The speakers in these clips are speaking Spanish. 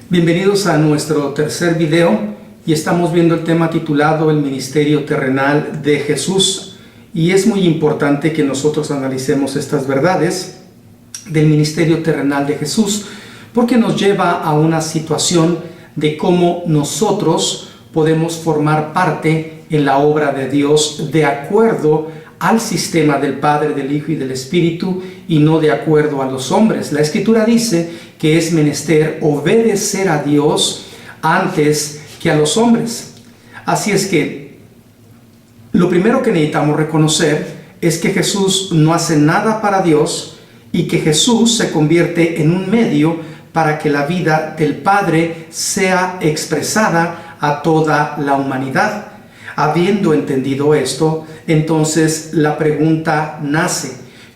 Bienvenidos a nuestro tercer video y estamos viendo el tema titulado El ministerio terrenal de Jesús. Y es muy importante que nosotros analicemos estas verdades del ministerio terrenal de Jesús porque nos lleva a una situación de cómo nosotros podemos formar parte en la obra de Dios de acuerdo al sistema del Padre, del Hijo y del Espíritu y no de acuerdo a los hombres. La Escritura dice que es menester obedecer a Dios antes que a los hombres. Así es que lo primero que necesitamos reconocer es que Jesús no hace nada para Dios y que Jesús se convierte en un medio para que la vida del Padre sea expresada a toda la humanidad. Habiendo entendido esto, entonces la pregunta nace: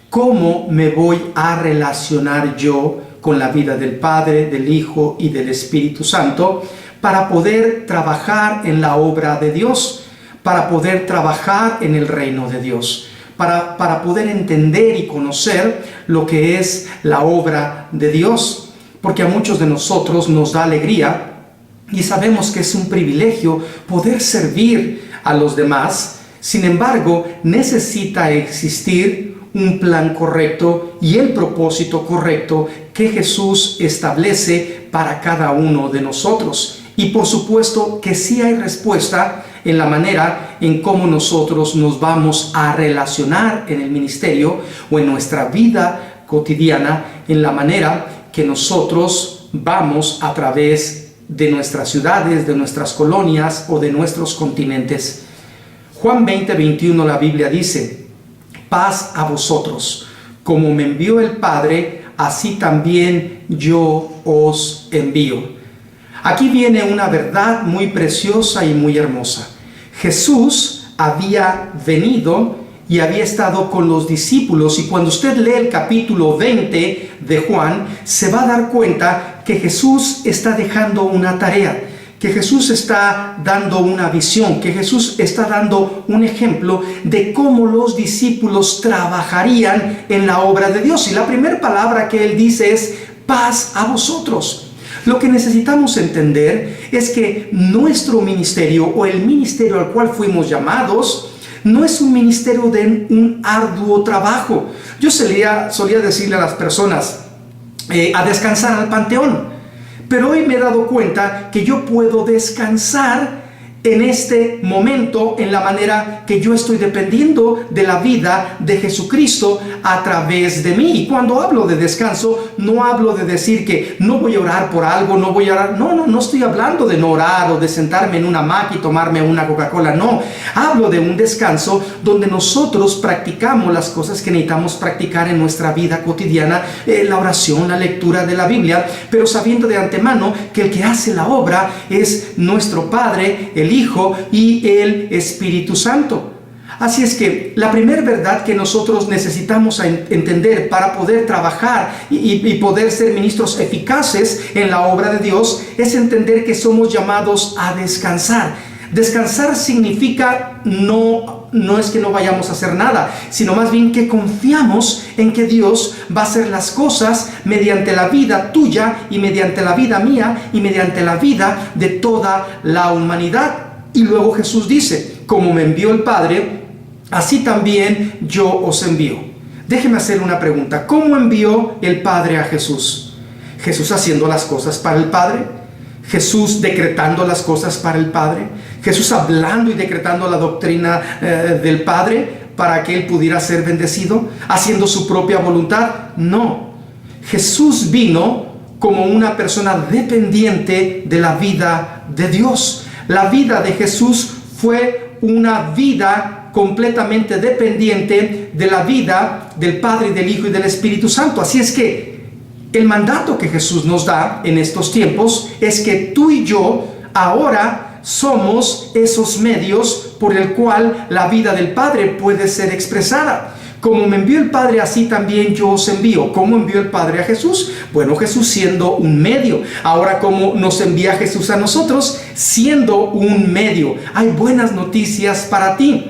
¿cómo me voy a relacionar yo con la vida del Padre, del Hijo y del Espíritu Santo para poder trabajar en la obra de Dios, para poder trabajar en el reino de Dios, para poder entender y conocer lo que es la obra de Dios? Porque a muchos de nosotros nos da alegría y sabemos que es un privilegio poder servir a los demás. Sin embargo, necesita existir un plan correcto y el propósito correcto que Jesús establece para cada uno de nosotros. Y por supuesto que sí hay respuesta en la manera en cómo nosotros nos vamos a relacionar en el ministerio o en nuestra vida cotidiana, en la manera que nosotros vamos a través de nuestras ciudades, de nuestras colonias o de nuestros continentes. Juan 20:21, la Biblia dice: paz a vosotros, como me envió el Padre, así también yo os envío. Aquí viene una verdad muy preciosa y muy hermosa. Jesús había venido y había estado con los discípulos, y cuando usted lee el capítulo 20 de Juan, se va a dar cuenta que Jesús está dejando una tarea, que Jesús está dando una visión, que Jesús está dando un ejemplo de cómo los discípulos trabajarían en la obra de Dios. Y la primera palabra que Él dice es: paz a vosotros. Lo que necesitamos entender es que nuestro ministerio o el ministerio al cual fuimos llamados no es un ministerio de un arduo trabajo. Yo solía decirle a las personas a descansar al panteón, pero hoy me he dado cuenta que yo puedo descansar en este momento en la manera que yo estoy dependiendo de la vida de Jesucristo a través de mí. Y cuando hablo de descanso, no hablo de decir que no voy a orar por algo, no voy a orar. No estoy hablando de no orar o de sentarme en una hamaca y tomarme una Coca-Cola. No, hablo de un descanso donde nosotros practicamos las cosas que necesitamos practicar en nuestra vida cotidiana, la oración, la lectura de la Biblia, pero sabiendo de antemano que el que hace la obra es nuestro Padre, el Hijo y el Espíritu Santo. Así es que la primera verdad que nosotros necesitamos entender para poder trabajar y poder ser ministros eficaces en la obra de Dios es entender que somos llamados a descansar. Descansar significa no es que no vayamos a hacer nada, sino más bien que confiamos en que Dios va a hacer las cosas mediante la vida tuya y mediante la vida mía y mediante la vida de toda la humanidad. Y luego Jesús dice: como me envió el Padre, así también yo os envío. Déjeme hacer una pregunta: ¿cómo envió el Padre a Jesús? ¿Jesús haciendo las cosas para el Padre? ¿Jesús decretando las cosas para el Padre? ¿Jesús hablando y decretando la doctrina del Padre para que Él pudiera ser bendecido? ¿Haciendo su propia voluntad? No. Jesús vino como una persona dependiente de la vida de Dios. La vida de Jesús fue una vida completamente dependiente de la vida del Padre, del Hijo y del Espíritu Santo. Así es que el mandato que Jesús nos da en estos tiempos es que tú y yo ahora somos esos medios por el cual la vida del Padre puede ser expresada. Como me envió el Padre, así también yo os envío. ¿Cómo envió el Padre a Jesús? Bueno, Jesús siendo un medio. Ahora, ¿cómo nos envía Jesús a nosotros? Siendo un medio. Hay buenas noticias para ti.